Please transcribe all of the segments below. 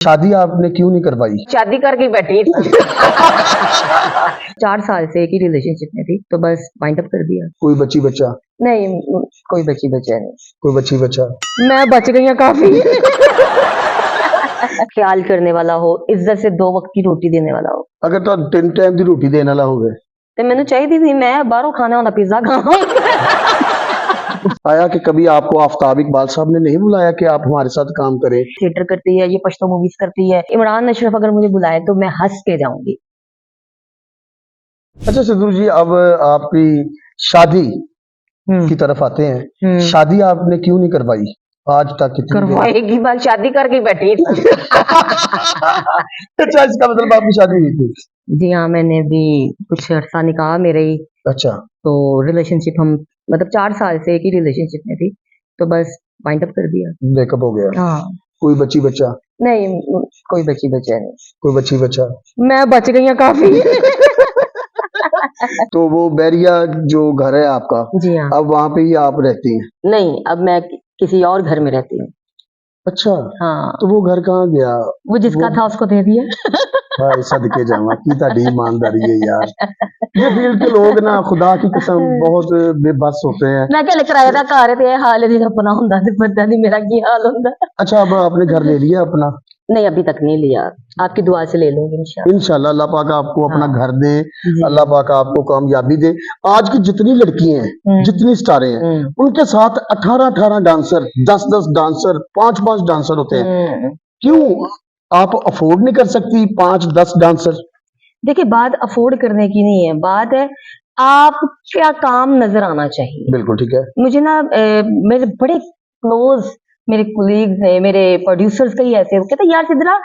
शादी आपने क्यों नहीं करवाई? शादी करके बैठी 4 साल से एक ही रिलेशनशिप में थी, तो बस वाइंड अप कर दिया। कोई बच्ची बच्चा? नहीं, कोई बच्ची बच्चा नहीं। कोई बच्ची बच्चा? मैं बच गई हूँ काफी। ख्याल करने वाला हो, इज्जत से 2 वक्त की रोटी देने वाला हो। अगर तो 3 टाइम की रोटी देने वाला हो गए तो मैंने चाहिए थी, मैं बाहरों खाना होना पिज्जा खाना। आया कि कभी आपको आफ्ताब इकबाल साहब ने नहीं बुलाया कि आप हमारे साथ काम करें? थिएटर करती है, ये पश्तो मूवीज करती है। इमरान अशरफ अगर मुझे बुलाए तो मैं हंस के जाऊंगी। अच्छा सिद्धू जी, अब आपकी शादी की तरफ आते हैं। शादी आपने क्यों नहीं करवाई आज तक? कितनी करवाएगी बात, शादी करके बैठी। अच्छा, इसका मतलब आपकी शादी हुई थी? जी हाँ, मैंने भी कुछ अर्सा निकाह मेरे ही। अच्छा, तो रिलेशनशिप हम मतलब 4 साल से एक ही रिलेशनशिप में थी, तो बस वाइंड अप कर दिया। ब्रेकअप हो गया? हाँ। कोई बच्ची बच्चा? नहीं, कोई बच्ची बच्चा नहीं। कोई बच्ची बच्चा? मैं बच गई हूँ काफी। तो वो बैरिया जो घर है आपका, जी हाँ। अब वहाँ पे ही आप रहती हैं? नहीं, अब मैं किसी और घर में रहती हूँ। अच्छा। हाँ। तो वो घर कहाँ गया? वो जिसका था उसको दे दिया। भाई सदके जावा की ताड़ी ईमानदारी है यार। ये फील्ड के लोग ना खुदा की कसम बहुत बेबस होते हैं। मैं क्या किराए का घर है, हाल नहीं अपना हुंदा ते पता नहीं मेरा की हाल हुंदा। अच्छा, अब आपने घर ले लिया अपना? नहीं, अभी तक नहीं लिया, आपकी दुआ से ले लूंगी इंशाल्लाह। इंशाल्लाह अल्लाह पाक आपको अपना हाँ। घर दे, जी। अल्लाह पाक आपको कामयाबी दे। आज की जितनी लड़की हैं, जितनी स्टारें हैं, उनके साथ 18-18 डांसर, 10-10 डांसर, 5-5 डांसर होते हैं। क्यों आप अफोर्ड नहीं कर सकती 5-10 डांसर? देखिए, बात अफोर्ड करने की नहीं है, बात है आप क्या काम नजर आना चाहिए। बिल्कुल ठीक है। मुझे ना मेरे बड़े क्लोज मेरे कोलीग्स ने, मेरे प्रोड्यूसर्स कई ऐसे कहते यार सिद्धरा,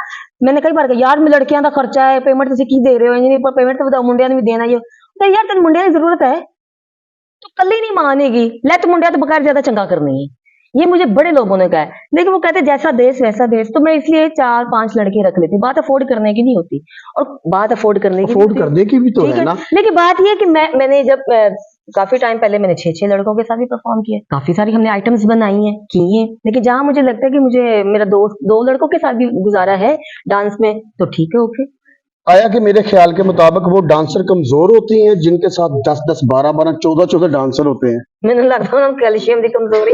मैंने कई बार कहा यार मैं लड़कियां का खर्चा है, पेमेंट तुम की दे रहे हो, इंजीनियर पर पेमेंट तो मुंडिया ने भी देना ही है। यार तेन मुंडिया की जरूरत है तो कल ही नहीं मानेगी, ले तो मुंडिया तो बगैर ज्यादा चंगा करनी है। ये मुझे बड़े लोगों ने कहा है, लेकिन वो कहते जैसा देश वैसा देश, तो मैं इसलिए 4-5 लड़के रख लेती। बात अफोर्ड करने की नहीं होती, और बात अफोर्ड करने की भी तो है ना। लेकिन बात ये है कि मैंने जब काफी टाइम पहले मैंने 6-6 लड़कों के साथ भी परफॉर्म किया, काफी सारी हमने आइटम्स बनाई हैं की हैं, लेकिन जहां मुझे लगता है कि मुझे मेरा दोस्त 2 लड़कों के साथ भी गुजारा है डांस में, तो ठीक है, ओके। आया कि मेरे ख्याल के मुताबिक वो डांसर कमजोर होती हैं जिनके साथ 10-10, 12-12, 14-14 डांसर होते हैं। मैंने लगता है कैल्शियम की कमजोरी।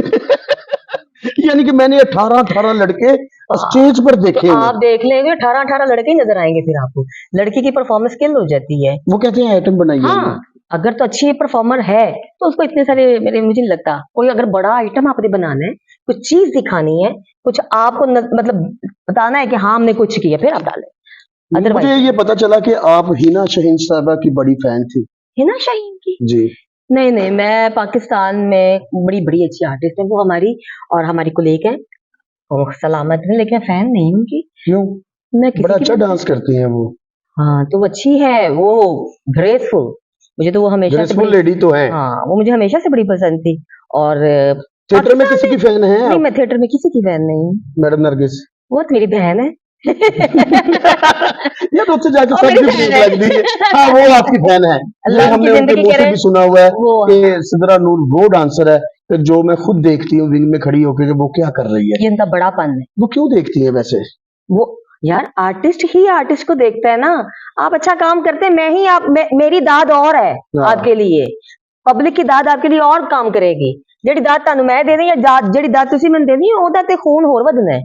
यानी कि मैंने 18-18 लड़के स्टेज पर देखे तो आप देख लेंगे 18-18 लड़के नजर आएंगे, फिर आपको लड़की की परफॉर्मेंस किल हो जाती है। वो कहते हैं आइटम बनाइए। हाँ, अगर तो अच्छी परफॉर्मर है तो उसको इतने सारे मुझे नहीं लगता कोई, अगर बड़ा आइटम आपने बनाना है, कुछ चीज दिखानी है, कुछ आपको मतलब बताना है कि हाँ हमने कुछ किया, फिर आप डालें। मुझे ये पता चला कि आप हिना शाहीन साहबा की बड़ी फैन थी। हिना शाहीन की? जी नहीं, मैं पाकिस्तान में बड़ी अच्छी आर्टिस्ट है वो हमारी, और हमारी कोलीग है, सलामत है, लेकिन फैन नहीं उनकी। क्यों? मैं बड़ा अच्छा डांस करती हैं वो। हाँ, तो वो अच्छी है, वो ग्रेसफुल, मुझे तो वो हमेशा से लेडी तो है। हाँ, वो मुझे हमेशा से बड़ी पसंद थी। और थिएटर में किसी की फैन है? नहीं, मैं थिएटर में किसी की फैन नहीं हूँ। मैडम नरगिस? वो तो मेरी बहन है। यार उससे जाके सबकी भूख लगती है। हाँ, वो आपकी फैन है। ये हमने उनके मुंह से भी सुना हुआ है कि सिद्रा नूर वो डांसर है कि जो मैं खुद देखती हूँ विंग में खड़ी होकर कि वो क्या कर रही है। ये उनका बड़ापन है। वो क्यों देखती है वैसे? वो यार आर्टिस्ट ही आर्टिस्ट को देखता है ना। आप अच्छा काम करते हैं, मैं ही मेरी दाद और है आपके लिए, पब्लिक की दाद आपके लिए और काम करेगी। जेडी दाद तानू मैं देनी या जेडी दाद तुसी मैंने देनी, ओदा ते खून होर वधना है,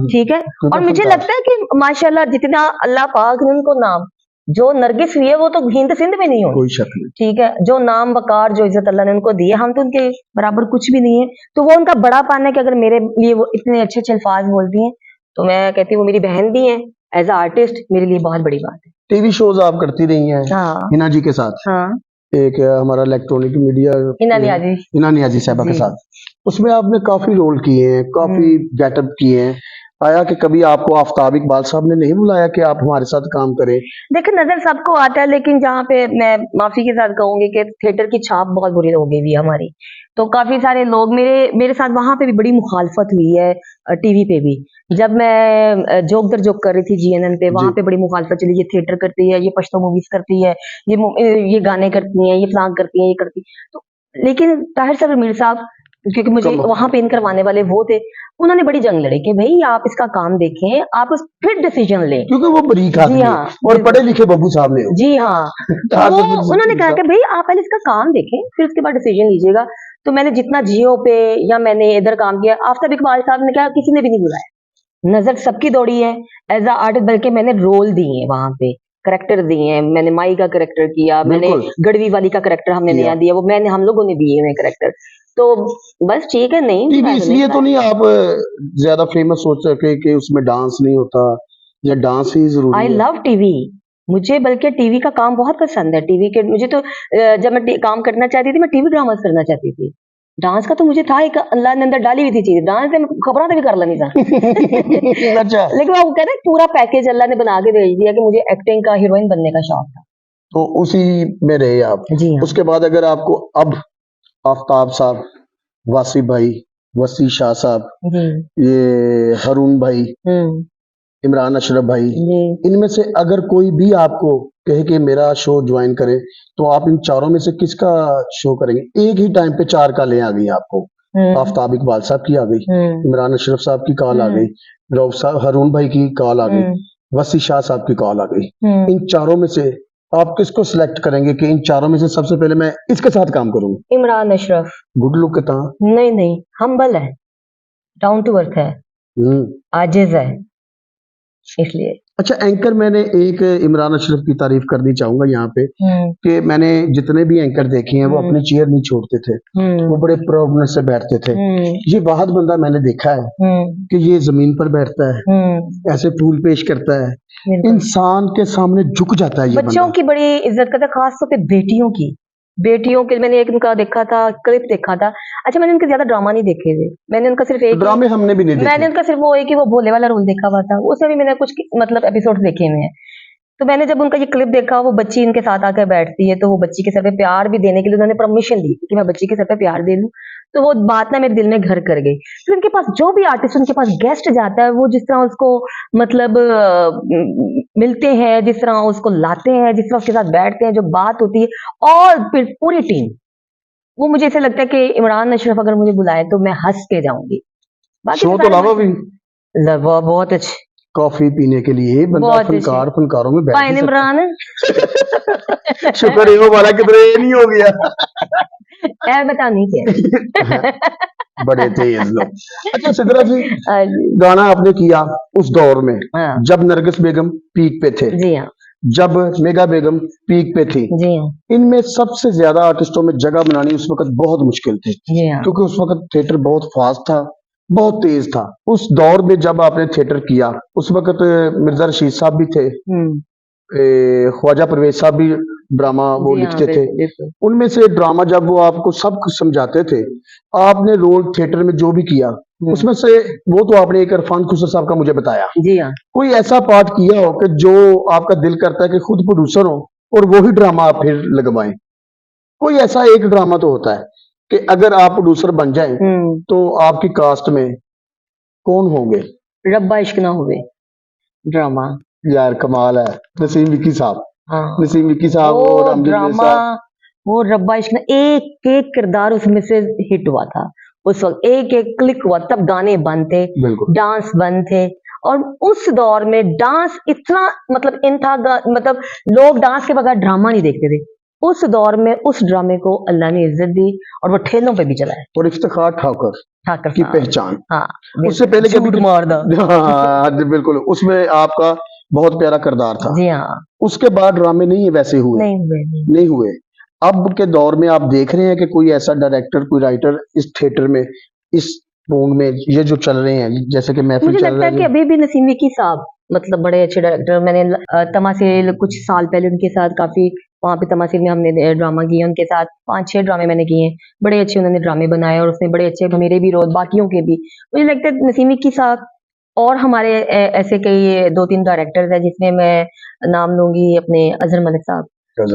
ठीक है। और मुझे लगता है कि माशाल्लाह जितना अल्लाह पाक ने उनको नाम, जो नरगिस हुई है वो तो हिंद सिंध में नहीं हो, कोई शक नहीं, ठीक है। जो नाम वकार जो इज्जत अल्लाह ने उनको दी है, हम तो उनके बराबर कुछ भी नहीं है। तो वो उनका बड़ापन है कि अगर मेरे लिए वो इतने अच्छे अच्छे अल्फाज बोलती हैं, तो मैं कहती हूँ वो मेरी बहन भी है, एज अ आर्टिस्ट मेरे लिए बहुत बड़ी बात है। टीवी शोज आप करती रही हैं हिना जी के साथ? हाँ, एक हमारा इलेक्ट्रॉनिक मीडिया हिना नियाजी साहबा के साथ, उसमें आपने काफी रोल किए हैं, काफी गेटअप किए हैं। आया कि कभी आपको आफ्ताब इकबाल साहब ने नहीं बुलाया कि आप हमारे साथ काम करें? देखिए, नजर सबको आता है, लेकिन जहाँ पे मैं माफी के साथ कहूंगी कि थिएटर की छाप बहुत बुरी हो गई हुई है हमारी, तो काफी सारे लोग मेरे साथ वहां पे भी बड़ी मुखालफत हुई है। टीवी पे भी जब मैं जोक दर जोक कर रही थी जीएनएन पे, वहां पे बड़ी मुखालफत चली, ये थिएटर करती है, ये पश्तो मूवीज करती है, ये गाने करती है, ये फ्लांग करती है, ये करती। तो लेकिन ताहिर सर मीर साहब क्योंकि मुझे कम- वहां पेन करवाने वाले वो थे, उन्होंने बड़ी जंग लड़ी कि भाई आप इसका काम देखें, आप फिर डिसीजन लें। क्योंकि वो बरीक जी आदमी है हाँ, और बिल्कुल। पढ़े लिखे बब्बू साहब ने हो। जी हाँ, तो हाँ, तो वो फिर उन्होंने कहा कि भाई आप पहले इसका काम देखें, फिर उसके बाद डिसीजन लीजिएगा। तो मैंने जितना जियो पे या मैंने इधर काम किया, आफ्ताब इकबाल साहब ने कहा किसी ने भी नहीं बुलाया, नजर सबकी दौड़ी है एज अ आर्टिस्ट, बल्कि मैंने रोल दिए हैं वहां पे, करेक्टर दिए हैं, मैंने माई का करेक्टर किया, मैंने बिल्कुल। गढ़वी वाली का करेक्टर हमने किया। नया दिया, वो मैंने हम लोगों ने दिए हुए करेक्टर। तो बस ठीक है, नहीं टीवी बुलाया तो इसलिए नहीं तो नहीं आप ज्यादा फेमस सोच सके कि उसमें डांस नहीं होता या डांस ही जरूरी आई है? Love TV. मुझे बल्कि टीवी का काम बहुत पसंद है। टीवी के मुझे तो जब मैं काम करना चाहती थी, मैं टीवी ड्रामास करना चाहती थी। डांस का तो मुझे था, एक अल्लाह ने अंदर डाली हुई थी चीज, डांस से खबरा भी कर लेनी था। अच्छा, लेकिन वो कहते हैं पूरा पैकेज अल्लाह ने बना के भेज दिया कि मुझे एक्टिंग का, हीरोइन बनने का शौक था। तो उसी में रहे आप। जी हाँ। उसके बाद अगर आपको अब आफ्ताब साहब, वासी भाई, वसी शाह साहब, जी। ये हरून भाई, इमरान अशरफ भाई, जी। इनमें से अगर कोई भी आपको कहे कि मेरा शो ज्वाइन करे, तो आप इन चारों में से किसका शो करेंगे? एक ही टाइम पे चार कॉलें आ गई आपको। आफ्ताब इकबाल साहब की आ गई, इमरान अशरफ साहब की कॉल आ गई, रऊफ साहब, हरून भाई की कॉल आ गई, वसी शाह साहब की कॉल आ गई। इन चारों में से आप किसको सिलेक्ट करेंगे कि इन चारों में से सबसे पहले मैं इसके साथ काम करूंगा? इमरान अशरफ। गुड लुक के ता नहीं नहीं, हम्बल है, डाउन टू अर्थ है, आजिज है, इसलिए। अच्छा, एंकर मैंने एक इमरान अशरफ की तारीफ करनी चाहूंगा यहाँ पे कि मैंने जितने भी एंकर देखे हैं वो अपनी चेयर नहीं छोड़ते थे, वो बड़े प्रोग्रेस से बैठते थे। ये वाहद बंदा मैंने देखा है कि ये जमीन पर बैठता है, ऐसे फूल पेश करता है, इंसान के सामने झुक जाता है। ये बच्चों की बड़ी इज्जत करता है, खासतौर पे बेटियों के। मैंने एक उनका देखा था, क्लिप देखा था। अच्छा, मैंने उनके ज्यादा ड्रामा नहीं देखे थे, मैंने उनका सिर्फ एक ड्रामे हमने भी नहीं देखे। मैंने उनका सिर्फ वो एक ही वो भोले वाला रोल देखा हुआ था, उसमें भी मैंने कुछ मतलब एपिसोड देखे हुए हैं। तो मैंने जब उनका ये क्लिप देखा, वो बच्ची इनके साथ आकर बैठती है, तो वो बच्ची के सर पे प्यार भी देने के लिए उन्होंने परमिशन दी कि मैं बच्ची के सर पे प्यार दे लूं। तो वो बात ना मेरे दिल में घर कर गई। फिर उनके पास जो भी आर्टिस्ट उनके पास गेस्ट जाता है, वो जिस तरह उसको मतलब मिलते हैं, जिस तरह उसको लाते हैं, जिस तरह उसके साथ बैठते हैं, जो बात होती है, और फिर पूरी टीम, वो मुझे ऐसा लगता है कि इमरान अशरफ अगर मुझे बुलाए तो मैं हंस के जाऊंगी। बाकी शो तो अलावा भी बहुत अच्छे, कॉफी पीने के लिए बंदा फनकारों में बैठ पाइन इमरान। शुक्र है वो वाला किधर ये नहीं हो गया। यार बता नहीं क्या। बड़े तेज लोग। अच्छा सिद्रा जी, हाँ जी। गाना आपने किया उस दौर में हाँ। जब नरगिस बेगम पीक पे थे, जी हाँ, जब मेगा बेगम पीक पे थी। जी हाँ, इनमें सबसे ज्यादा आर्टिस्टों में जगह बनानी उस वक्त बहुत मुश्किल थी, जी हाँ, क्योंकि उस वक्त थिएटर बहुत फास्ट था, बहुत तेज था। उस दौर में जब आपने थिएटर किया, उस वक्त मिर्जा रशीद साहब भी थे, ख्वाजा परवेज साहब भी ड्रामा वो जी हाँ, लिखते थे। बिल्कुल। उनमें से ड्रामा जब वो आपको सब कुछ समझाते थे, आपने रोल थिएटर में जो भी किया, उसमें से वो तो आपने एक इरफान खुसर साहब का मुझे बताया, जी हाँ, कोई ऐसा पार्ट किया हो कि जो आपका दिल करता है कि खुद प्रोड्यूसर हो और वो ही ड्रामा आप फिर लगवाएं? कोई ऐसा एक ड्रामा तो होता है कि अगर आप प्रोड्यूसर बन जाएं तो आपकी कास्ट में कौन होंगे? रब्बा इश्क ना हुए ड्रामा। यार कमाल है, नसीम विक्की साहब। हाँ, नसीम विक्की साहब और वो अमजद ड्रामा, साहब, वो रब्बा इश्क ना, एक एक किरदार उसमें से हिट हुआ था उस वक्त, एक एक क्लिक हुआ, तब गाने बंद थे, बिल्कुल डांस बंद थे। और उस दौर में डांस इतना मतलब इन था, मतलब लोग डांस के बगैर ड्रामा नहीं देखते थे। उस दौर में उस ड्रामे को अल्लाह ने इज्जत दी और वो ठेलों पे भी चला है। और इफ्तिखार ठाकुर ठाकर की साहब। पहचान, हाँ, उससे पहले कभी झूठ मार दा। हाँ बिल्कुल, उसमें आपका बहुत प्यारा किरदार था। जी हाँ, उसके बाद ड्रामे नहीं वैसे हुए, नहीं हुए। अब के दौर में आप देख रहे हैं कि कोई ऐसा डायरेक्टर, कोई राइटर इस थिएटर में, इस पोंग में ये जो चल रहे हैं, जैसे कि महफिल मुझे चल लगता रहा है कि अभी भी नसीम विक्की साहब मतलब बड़े अच्छे डायरेक्टर। मैंने तमाशेल कुछ साल पहले उनके साथ काफी, वहां पे तमाशेल में हमने ड्रामा किए उनके साथ, 5-6 ड्रामे मैंने किए हैं, बड़े अच्छे उन्होंने ड्रामे बनाए और उसमें बड़े अच्छे मेरे भी रोल, बाकियों के भी। मुझे लगता है नसीम विक्की साहब और हमारे ऐसे कई 2-3 डायरेक्टर्स हैं, जिसमें मैं नाम लूंगी अपने अजहर मलिक साहब।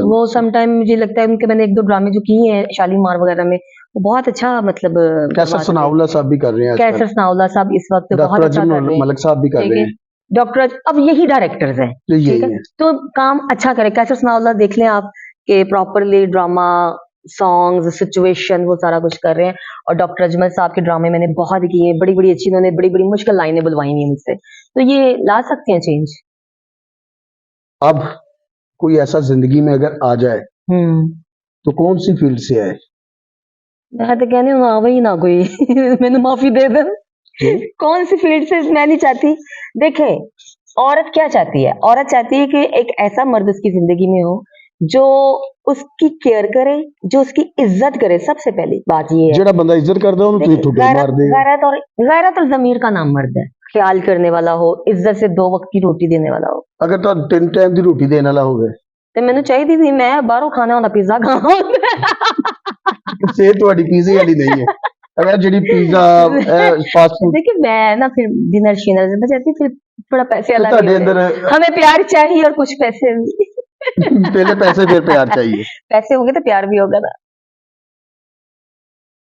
वो समटाइम मुझे लगता है उनके मैंने 1-2 ड्रामे जो किए हैं शालीमार वगैरह में, वो बहुत अच्छा मतलब कैसर सनाउल्लाह साहब भी कर रहे हैं, कैसर सनाउल्लाह साहब इस वक्त बहुत अच्छा कर रहे हैं, मलिक साहब भी कर रहे हैं, डॉक्टर। अब यही डायरेक्टर्स हैं, ठीक है, तो काम अच्छा करे। कैसर सनाउल्लाह देख लें आप कि प्रॉपरली ड्रामा सॉन्ग्स, सिचुएशन, वो सारा कुछ कर रहे हैं। और डॉक्टर अजमल साहब के ड्रामे मैंने बहुत किए, बड़ी बड़ी अच्छी, उन्होंने बड़ी बड़ी मुश्किल लाइनें बुलवाई हुई हैं मुझसे, तो ये ला सकते हैं चेंज। अब कोई ऐसा जिंदगी में अगर आ जाए तो कौन सी फील्ड से आए? मैं तो कहनी हूँ आवे ही ना कोई मैंने माफी दे दे। कौन सी फील्ड से मैं नहीं चाहती। देखे, औरत क्या चाहती है? औरत चाहती है कि एक ऐसा मर्द उसकी जिंदगी में हो जो उसकी केयर करे, जो उसकी इज्जत करे। सबसे पहली बात ये है, जेड़ा बंदा इज्जत करदा ओनू तुसीं ठुड्डे मार दे। गैरत और जमीर का नाम मर्द है। ख्याल करने वाला हो, इज्जत से 2 वक्त की रोटी देने वाला हो। अगर तो 3 टाइम दी रोटी देने वाला होवे ਤੇ ਮੈਨੂੰ ਚਾਹੀਦੀ ਸੀ, ਮੈਂ ਬਾਹਰੋਂ ਖਾਣਾ ਹੁੰਦਾ, ਪੀਜ਼ਾ ਖਾਣਾ सेहत ਤੁਹਾਡੀ ਪੀਜ਼ੇ ਵਾਲੀ नहीं है। अगर जेडी पिज्जा फास्ट फूड देखिए मैं ना फिर डिनर शिनर जब जाती, फिर थोड़ा पैसे वाला ਤੁਹਾਡੇ नहीं अंदर होते। हमें प्यार चाहिए और कुछ पैसे भी पहले पैसे फिर प्यार चाहिए। पैसे होंगे तो प्यार भी होगा ना।